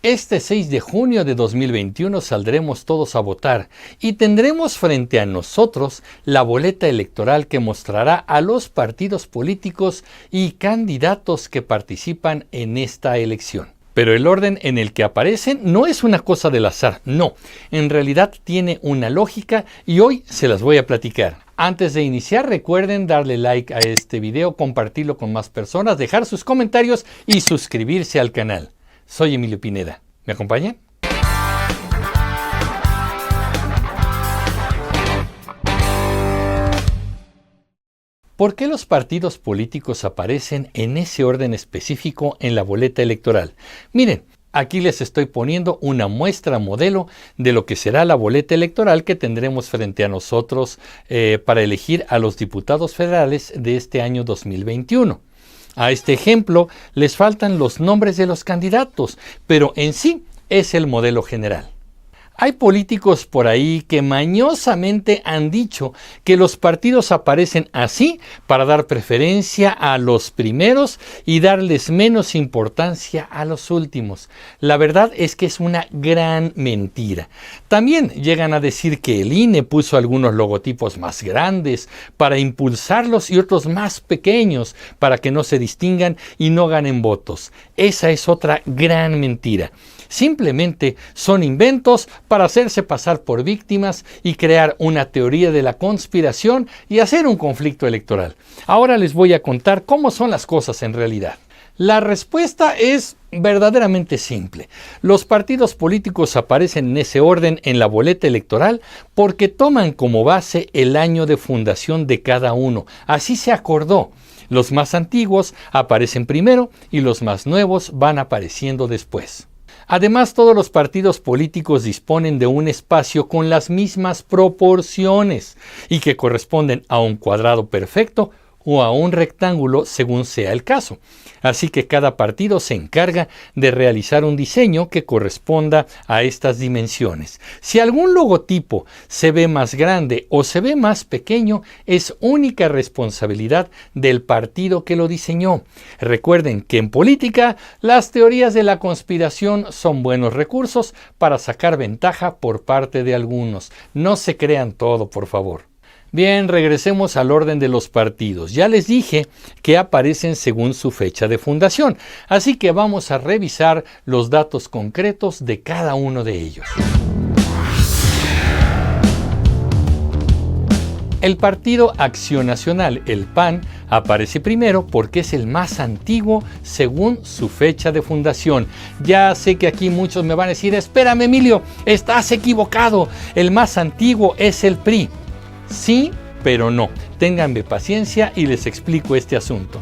Este 6 de junio de 2021 saldremos todos a votar y tendremos frente a nosotros la boleta electoral que mostrará a los partidos políticos y candidatos que participan en esta elección. Pero el orden en el que aparecen no es una cosa del azar, no. En realidad tiene una lógica y hoy se las voy a platicar. Antes de iniciar, recuerden darle like a este video, compartirlo con más personas, dejar sus comentarios y suscribirse al canal. Soy Emilio Pineda. ¿Me acompañan? ¿Por qué los partidos políticos aparecen en ese orden específico en la boleta electoral? Miren, aquí les estoy poniendo una muestra modelo de lo que será la boleta electoral que tendremos frente a nosotros para elegir a los diputados federales de este año 2021. A este ejemplo les faltan los nombres de los candidatos, pero en sí es el modelo general. Hay políticos por ahí que mañosamente han dicho que los partidos aparecen así para dar preferencia a los primeros y darles menos importancia a los últimos. La verdad es que es una gran mentira. También llegan a decir que el INE puso algunos logotipos más grandes para impulsarlos y otros más pequeños para que no se distingan y no ganen votos. Esa es otra gran mentira. Simplemente son inventos para hacerse pasar por víctimas y crear una teoría de la conspiración y hacer un conflicto electoral. Ahora les voy a contar cómo son las cosas en realidad. La respuesta es verdaderamente simple. Los partidos políticos aparecen en ese orden en la boleta electoral porque toman como base el año de fundación de cada uno. Así se acordó. Los más antiguos aparecen primero y los más nuevos van apareciendo después. Además, todos los partidos políticos disponen de un espacio con las mismas proporciones y que corresponden a un cuadrado perfecto o a un rectángulo según sea el caso. Así que cada partido se encarga de realizar un diseño que corresponda a estas dimensiones. Si algún logotipo se ve más grande o se ve más pequeño, es única responsabilidad del partido que lo diseñó. Recuerden que en política las teorías de la conspiración son buenos recursos para sacar ventaja por parte de algunos. No se crean todo, por favor. Bien, regresemos al orden de los partidos. Ya les dije que aparecen según su fecha de fundación, así que vamos a revisar los datos concretos de cada uno de ellos. El Partido Acción Nacional, el PAN, aparece primero porque es el más antiguo según su fecha de fundación. Ya sé que aquí muchos me van a decir, espérame Emilio, estás equivocado, el más antiguo es el PRI. Sí, pero no. Ténganme paciencia y les explico este asunto.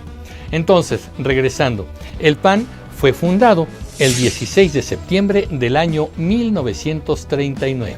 Entonces, regresando, el PAN fue fundado el 16 de septiembre del año 1939.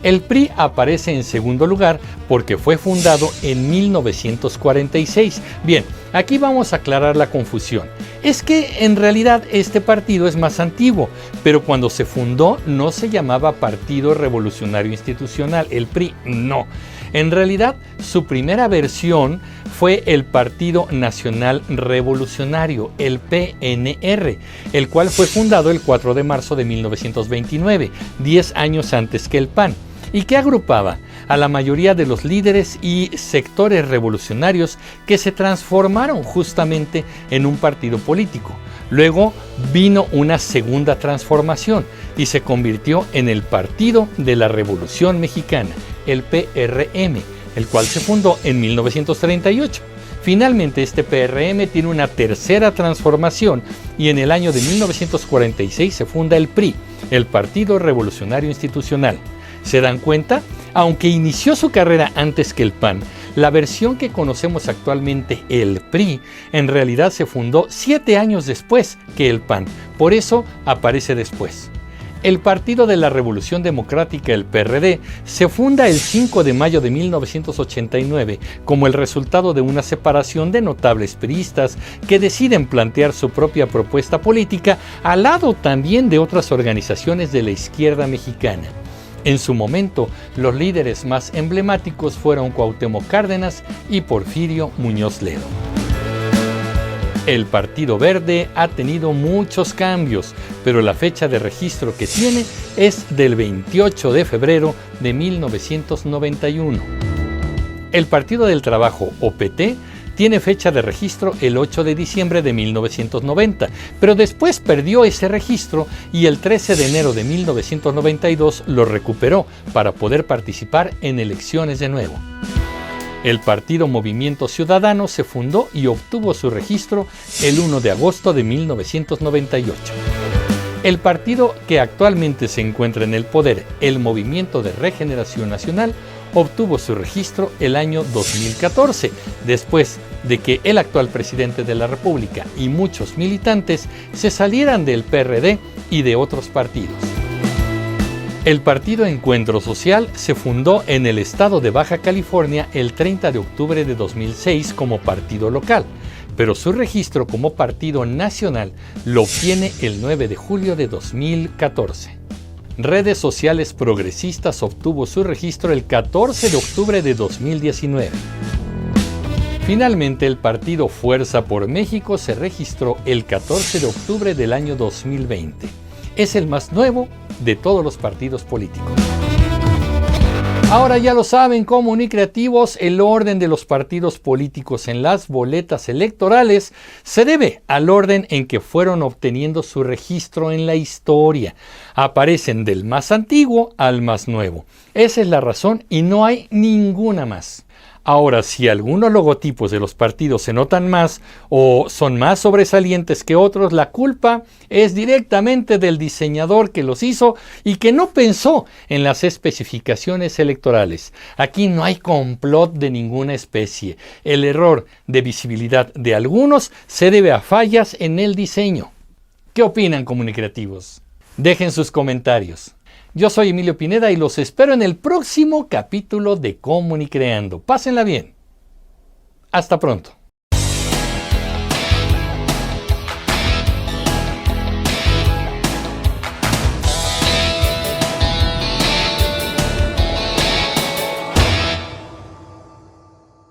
El PRI aparece en segundo lugar porque fue fundado en 1946. Bien, aquí vamos a aclarar la confusión. Es que en realidad este partido es más antiguo, pero cuando se fundó no se llamaba Partido Revolucionario Institucional, el PRI no. En realidad su primera versión fue el Partido Nacional Revolucionario, el PNR, el cual fue fundado el 4 de marzo de 1929, 10 años antes que el PAN. ¿Y que agrupaba? A la mayoría de los líderes y sectores revolucionarios que se transformaron justamente en un partido político. Luego vino una segunda transformación y se convirtió en el Partido de la Revolución Mexicana, el PRM, el cual se fundó en 1938. Finalmente este PRM tiene una tercera transformación y en el año de 1946 se funda el PRI, el Partido Revolucionario Institucional. ¿Se dan cuenta? Aunque inició su carrera antes que el PAN, la versión que conocemos actualmente, el PRI, en realidad se fundó 7 años después que el PAN. Por eso aparece después. El Partido de la Revolución Democrática, el PRD, se funda el 5 de mayo de 1989 como el resultado de una separación de notables priistas que deciden plantear su propia propuesta política al lado también de otras organizaciones de la izquierda mexicana. En su momento, los líderes más emblemáticos fueron Cuauhtémoc Cárdenas y Porfirio Muñoz Ledo. El Partido Verde ha tenido muchos cambios, pero la fecha de registro que tiene es del 28 de febrero de 1991. El Partido del Trabajo, o PT, tiene fecha de registro el 8 de diciembre de 1990, pero después perdió ese registro y el 13 de enero de 1992 lo recuperó para poder participar en elecciones de nuevo. El Partido Movimiento Ciudadano se fundó y obtuvo su registro el 1 de agosto de 1998. El partido que actualmente se encuentra en el poder, el Movimiento de Regeneración Nacional, obtuvo su registro el año 2014, después de que el actual presidente de la República y muchos militantes se salieran del PRD y de otros partidos. El Partido Encuentro Social se fundó en el estado de Baja California el 30 de octubre de 2006 como partido local, pero su registro como partido nacional lo obtiene el 9 de julio de 2014. Redes Sociales Progresistas obtuvo su registro el 14 de octubre de 2019. Finalmente, el partido Fuerza por México se registró el 14 de octubre del año 2020. Es el más nuevo de todos los partidos políticos. Ahora ya lo saben, comunicreativos, el orden de los partidos políticos en las boletas electorales se debe al orden en que fueron obteniendo su registro en la historia. Aparecen del más antiguo al más nuevo. Esa es la razón y no hay ninguna más. Ahora, si algunos logotipos de los partidos se notan más o son más sobresalientes que otros, la culpa es directamente del diseñador que los hizo y que no pensó en las especificaciones electorales. Aquí no hay complot de ninguna especie. El error de visibilidad de algunos se debe a fallas en el diseño. ¿Qué opinan, comunicreativos? Dejen sus comentarios. Yo soy Emilio Pineda y los espero en el próximo capítulo de Comunicreando. Pásenla bien. Hasta pronto.